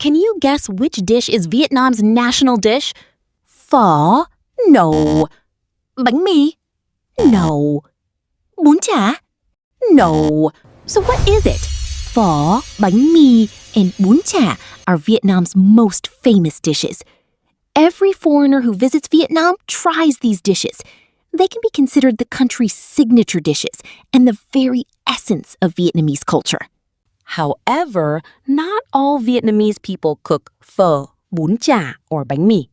Can you guess which dish is Vietnam's national dish? Phở? No. Bánh mì? No. Bún chả? No. So what is it? Phở, bánh mì, and bún chả are Vietnam's most famous dishes. Every foreigner who visits Vietnam tries these dishes. They can be considered the country's signature dishes and the very essence of Vietnamese culture. However, not all Vietnamese people cook phở, bún chả, or bánh mì.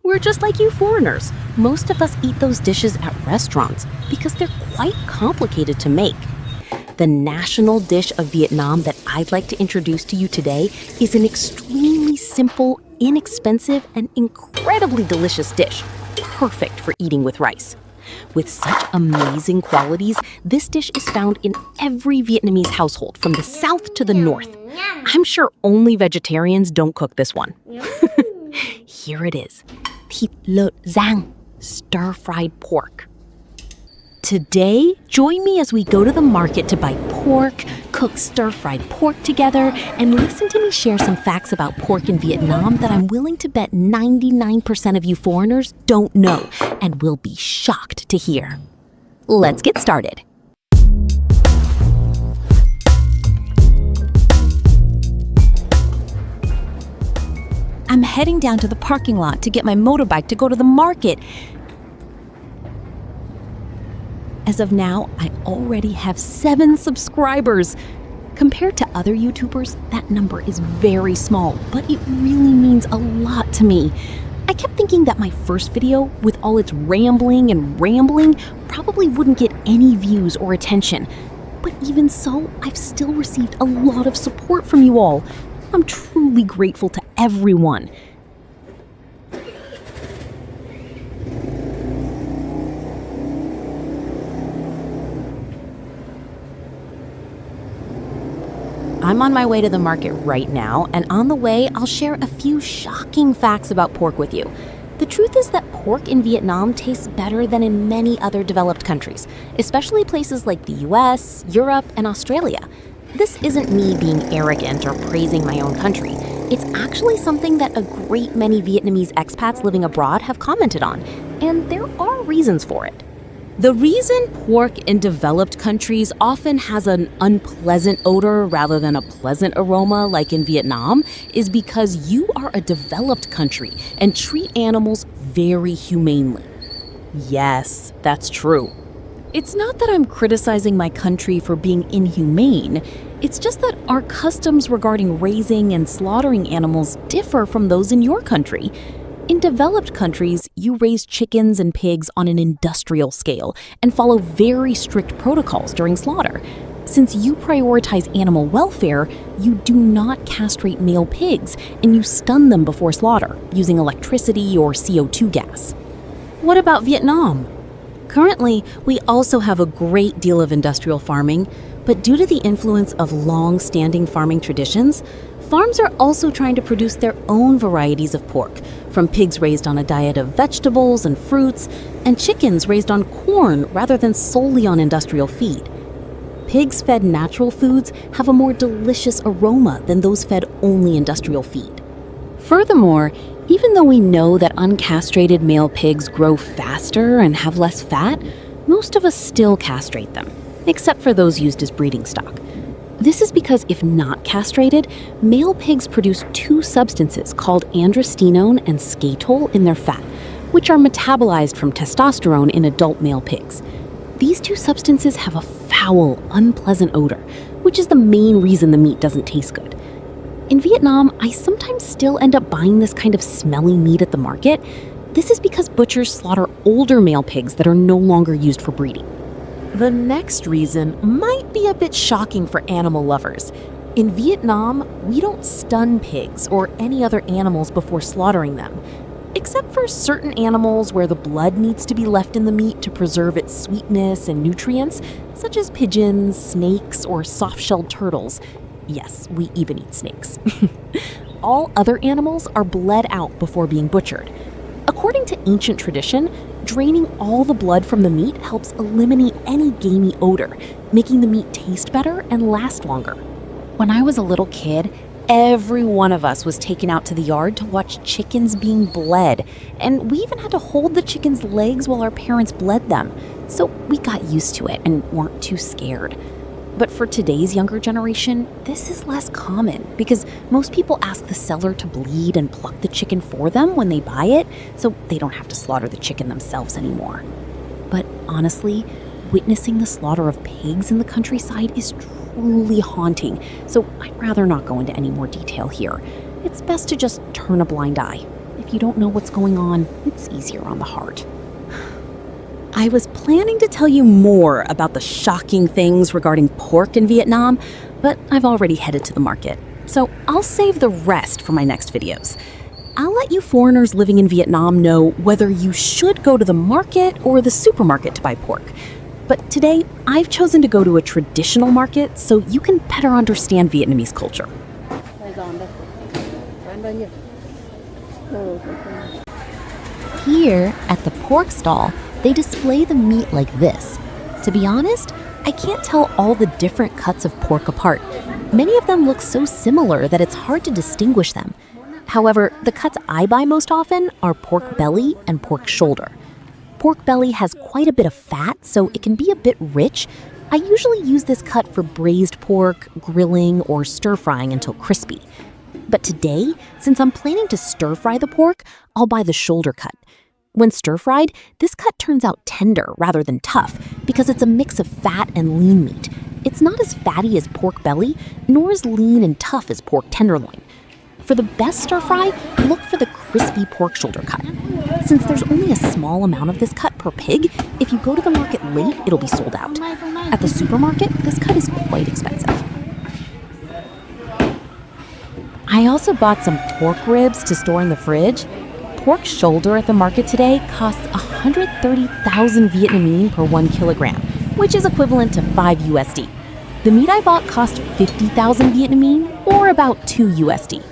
We're just like you foreigners. Most of us eat those dishes at restaurants because they're quite complicated to make. The national dish of Vietnam that I'd like to introduce to you today is an extremely simple, inexpensive, and incredibly delicious dish, perfect for eating with rice. With such amazing qualities, this dish is found in every Vietnamese household from the south to the north. I'm sure only vegetarians don't cook this one. Here it is, Thịt Lợn Rang, stir-fried pork. Today, join me as we go to the market to buy pork, cook stir-fried pork together, and listen to me share some facts about pork in Vietnam that I'm willing to bet 99% of you foreigners don't know and will be shocked to hear. Let's get started. I'm heading down to the parking lot to get my motorbike to go to the market. As of now, I already have 7 subscribers. Compared to other YouTubers, that number is very small, but it really means a lot to me. I kept thinking that my first video, with all its rambling, probably wouldn't get any views or attention. But even so, I've still received a lot of support from you all. I'm truly grateful to everyone. I'm on my way to the market right now, and on the way, I'll share a few shocking facts about pork with you. The truth is that pork in Vietnam tastes better than in many other developed countries, especially places like the US, Europe, and Australia. This isn't me being arrogant or praising my own country. It's actually something that a great many Vietnamese expats living abroad have commented on, and there are reasons for it. The reason pork in developed countries often has an unpleasant odor rather than a pleasant aroma like in Vietnam is because you are a developed country and treat animals very humanely. Yes, that's true. It's not that I'm criticizing my country for being inhumane. It's just that our customs regarding raising and slaughtering animals differ from those in your country. In developed countries, you raise chickens and pigs on an industrial scale and follow very strict protocols during slaughter. Since you prioritize animal welfare, you do not castrate male pigs and you stun them before slaughter using electricity or CO2 gas. What about Vietnam? Currently, we also have a great deal of industrial farming, but due to the influence of long-standing farming traditions, farms are also trying to produce their own varieties of pork, from pigs raised on a diet of vegetables and fruits, and chickens raised on corn rather than solely on industrial feed. Pigs fed natural foods have a more delicious aroma than those fed only industrial feed. Furthermore, even though we know that uncastrated male pigs grow faster and have less fat, most of us still castrate them, except for those used as breeding stock. This is because if not castrated, male pigs produce 2 substances called androstenone and skatole in their fat, which are metabolized from testosterone in adult male pigs. These 2 substances have a foul, unpleasant odor, which is the main reason the meat doesn't taste good. In Vietnam, I sometimes still end up buying this kind of smelly meat at the market. This is because butchers slaughter older male pigs that are no longer used for breeding. The next reason might be a bit shocking for animal lovers. In Vietnam, we don't stun pigs or any other animals before slaughtering them, except for certain animals where the blood needs to be left in the meat to preserve its sweetness and nutrients, such as pigeons, snakes, or soft-shelled turtles. Yes, we even eat snakes. All other animals are bled out before being butchered. According to ancient tradition, draining all the blood from the meat helps eliminate any gamey odor, making the meat taste better and last longer. When I was a little kid, Every one of us was taken out to the yard to watch chickens being bled, and we even had to hold the chickens' legs while our parents bled them. So we got used to it and weren't too scared. But for today's younger generation, this is less common because most people ask the seller to bleed and pluck the chicken for them when they buy it, so they don't have to slaughter the chicken themselves anymore. But honestly, witnessing the slaughter of pigs in the countryside is truly haunting, so I'd rather not go into any more detail here. It's best to just turn a blind eye. If you don't know what's going on, it's easier on the heart. I was planning to tell you more about the shocking things regarding pork in Vietnam, but I've already headed to the market, so I'll save the rest for my next videos. I'll let you foreigners living in Vietnam know whether you should go to the market or the supermarket to buy pork. But today, I've chosen to go to a traditional market so you can better understand Vietnamese culture. Here, at the pork stall, they display the meat like this. To be honest, I can't tell all the different cuts of pork apart. Many of them look so similar that it's hard to distinguish them. However, the cuts I buy most often are pork belly and pork shoulder. Pork belly has quite a bit of fat, so it can be a bit rich. I usually use this cut for braised pork, grilling, or stir-frying until crispy. But today, since I'm planning to stir-fry the pork, I'll buy the shoulder cut. When stir-fried, this cut turns out tender rather than tough because it's a mix of fat and lean meat. It's not as fatty as pork belly, nor as lean and tough as pork tenderloin. For the best stir-fry, look for the crispy pork shoulder cut. Since there's only a small amount of this cut per pig, if you go to the market late, it'll be sold out. At the supermarket, this cut is quite expensive. I also bought some pork ribs to store in the fridge. Pork shoulder at the market today costs 130,000 Vietnamese per 1 kilogram, which is equivalent to 5 USD. The meat I bought cost 50,000 Vietnamese, or about 2 USD.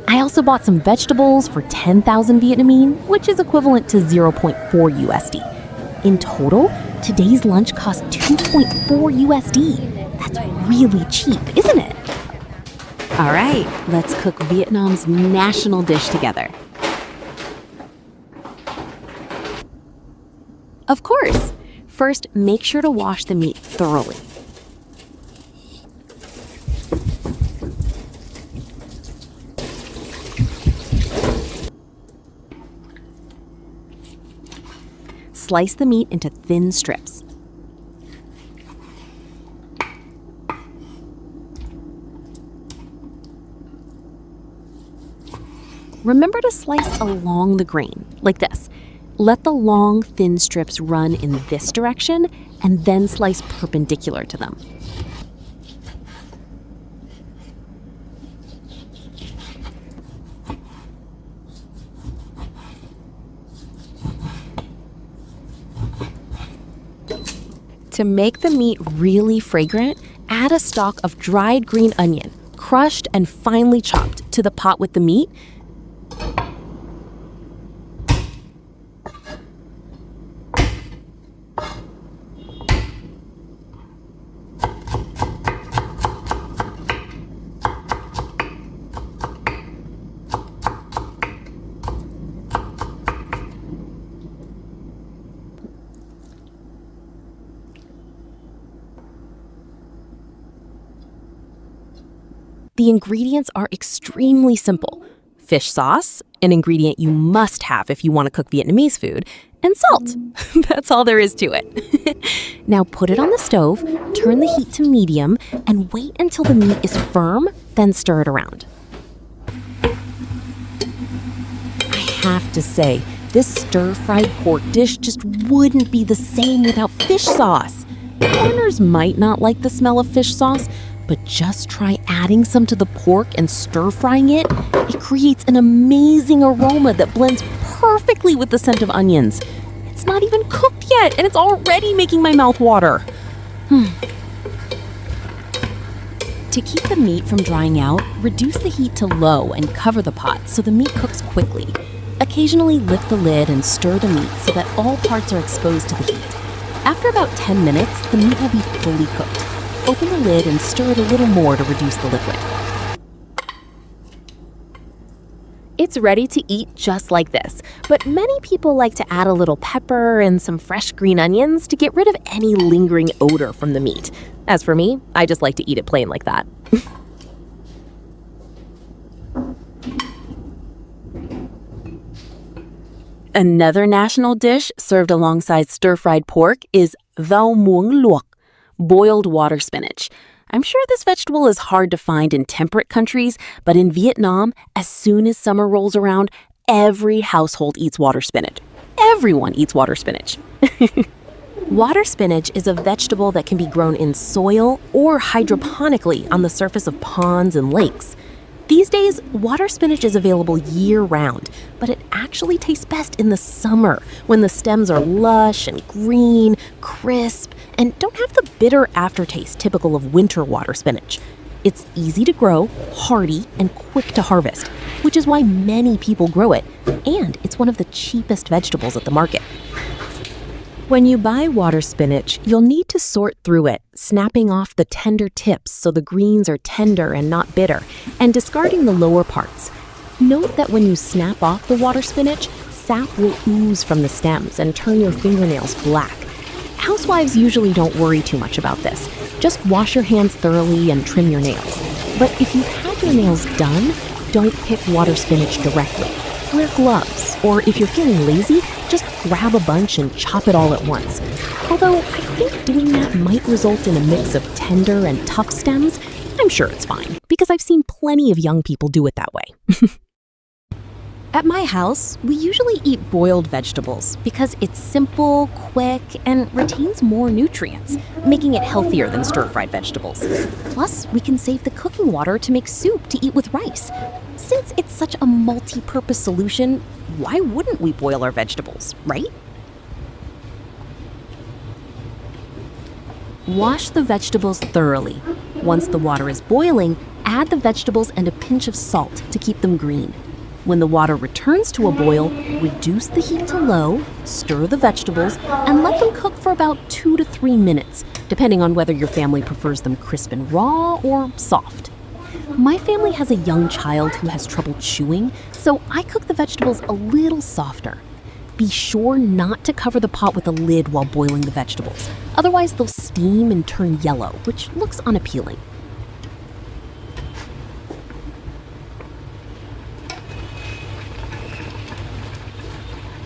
I also bought some vegetables for 10,000 Vietnamese, which is equivalent to 0.4 USD. In total, today's lunch cost 2.4 USD. That's really cheap, isn't it? All right, let's cook Vietnam's national dish together. Of course. First, make sure to wash the meat thoroughly. Slice the meat into thin strips. Remember to slice along the grain, like this. Let the long, thin strips run in this direction and then slice perpendicular to them. To make the meat really fragrant, add a stalk of dried green onion, crushed and finely chopped, to the pot with the meat. The ingredients are extremely simple. Fish sauce, an ingredient you must have if you want to cook Vietnamese food, and salt. That's all there is to it. Now put it on the stove, turn the heat to medium, and wait until the meat is firm, then stir it around. I have to say, this stir-fried pork dish just wouldn't be the same without fish sauce. Foreigners might not like the smell of fish sauce, but just try adding some to the pork and stir-frying it. It creates an amazing aroma that blends perfectly with the scent of onions. It's not even cooked yet, and it's already making my mouth water. To keep the meat from drying out, reduce the heat to low and cover the pot so the meat cooks quickly. Occasionally lift the lid and stir the meat so that all parts are exposed to the heat. After about 10 minutes, the meat will be fully cooked. Open the lid and stir it a little more to reduce the liquid. It's ready to eat just like this, but many people like to add a little pepper and some fresh green onions to get rid of any lingering odor from the meat. As for me, I just like to eat it plain like that. Another national dish served alongside stir-fried pork is Muống Luộc, boiled water spinach. I'm sure this vegetable is hard to find in temperate countries, but in Vietnam, as soon as summer rolls around, every household eats water spinach. Everyone eats water spinach. Water spinach is a vegetable that can be grown in soil or hydroponically on the surface of ponds and lakes. These days, water spinach is available year-round, but it actually tastes best in the summer when the stems are lush and green, crisp, and don't have the bitter aftertaste typical of winter water spinach. It's easy to grow, hardy, and quick to harvest, which is why many people grow it, and it's one of the cheapest vegetables at the market. When you buy water spinach, you'll need to sort through it, snapping off the tender tips so the greens are tender and not bitter, and discarding the lower parts. Note that when you snap off the water spinach, sap will ooze from the stems and turn your fingernails black. Housewives usually don't worry too much about this. Just wash your hands thoroughly and trim your nails. But if you've had your nails done, don't pick water spinach directly. Wear gloves, or if you're feeling lazy, just grab a bunch and chop it all at once. Although I think doing that might result in a mix of tender and tough stems, I'm sure it's fine, because I've seen plenty of young people do it that way. At my house, we usually eat boiled vegetables because it's simple, quick, and retains more nutrients, making it healthier than stir-fried vegetables. Plus, we can save the cooking water to make soup to eat with rice. Since it's such a multi-purpose solution, why wouldn't we boil our vegetables, right? Wash the vegetables thoroughly. Once the water is boiling, add the vegetables and a pinch of salt to keep them green. When the water returns to a boil, reduce the heat to low, stir the vegetables, and let them cook for about 2 to 3 minutes, depending on whether your family prefers them crisp and raw or soft. My family has a young child who has trouble chewing, so I cook the vegetables a little softer. Be sure not to cover the pot with a lid while boiling the vegetables. Otherwise, they'll steam and turn yellow, which looks unappealing.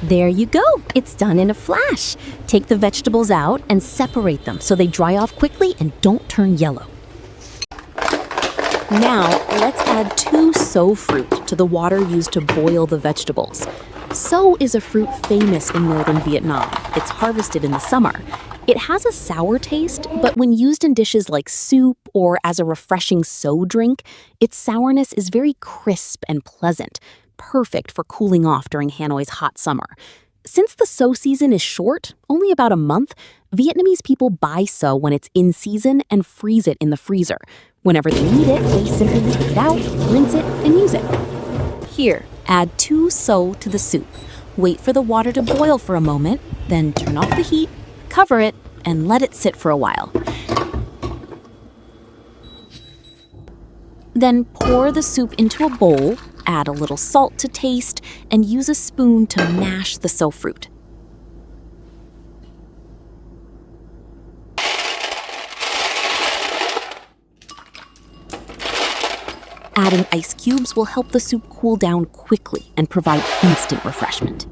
There you go. It's done in a flash. Take the vegetables out and separate them so they dry off quickly and don't turn yellow. Now, let's add 2 so fruit to the water used to boil the vegetables. So is a fruit famous in northern Vietnam. It's harvested in the summer. It has a sour taste, but when used in dishes like soup or as a refreshing so drink, its sourness is very crisp and pleasant, perfect for cooling off during Hanoi's hot summer. Since the so season is short, only about a month, Vietnamese people buy so when it's in season and freeze it in the freezer. Whenever they need it, they simply take it out, rinse it, and use it. Here, add 2 so to the soup. Wait for the water to boil for a moment, then turn off the heat, cover it, and let it sit for a while. Then pour the soup into a bowl, add a little salt to taste, and use a spoon to mash the so fruit. Adding ice cubes will help the soup cool down quickly and provide instant refreshment.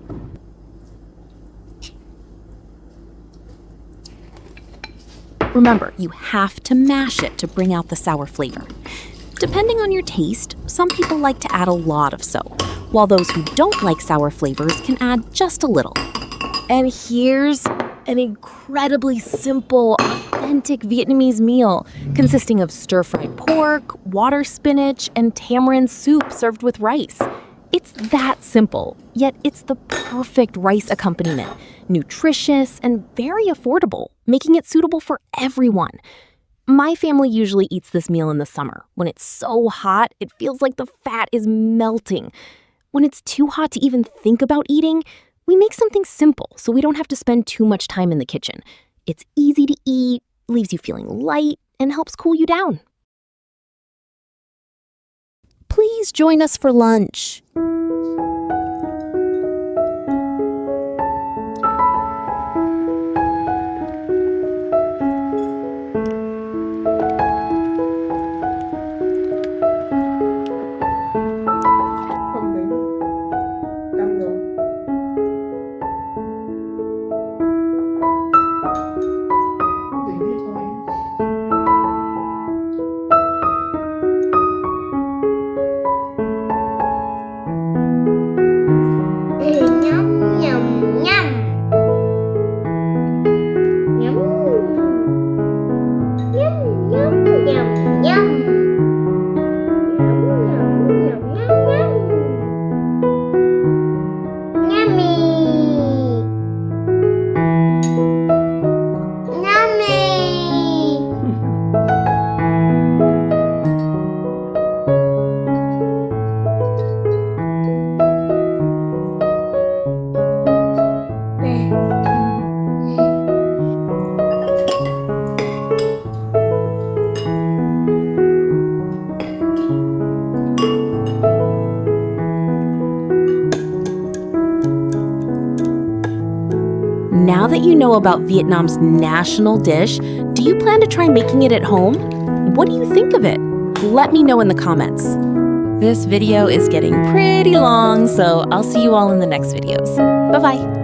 Remember, you have to mash it to bring out the sour flavor. Depending on your taste, some people like to add a lot of so, while those who don't like sour flavors can add just a little. And here's an incredibly simple, authentic Vietnamese meal consisting of stir-fried pork, water spinach, and tamarind soup served with rice. It's that simple, yet it's the perfect rice accompaniment, nutritious and very affordable, making it suitable for everyone. My family usually eats this meal in the summer. When it's so hot, it feels like the fat is melting. When it's too hot to even think about eating, we make something simple so we don't have to spend too much time in the kitchen. It's easy to eat, leaves you feeling light, and helps cool you down. Please join us for lunch. Now that you know about Vietnam's national dish, do you plan to try making it at home? What do you think of it? Let me know in the comments. This video is getting pretty long, so I'll see you all in the next videos. Bye-bye.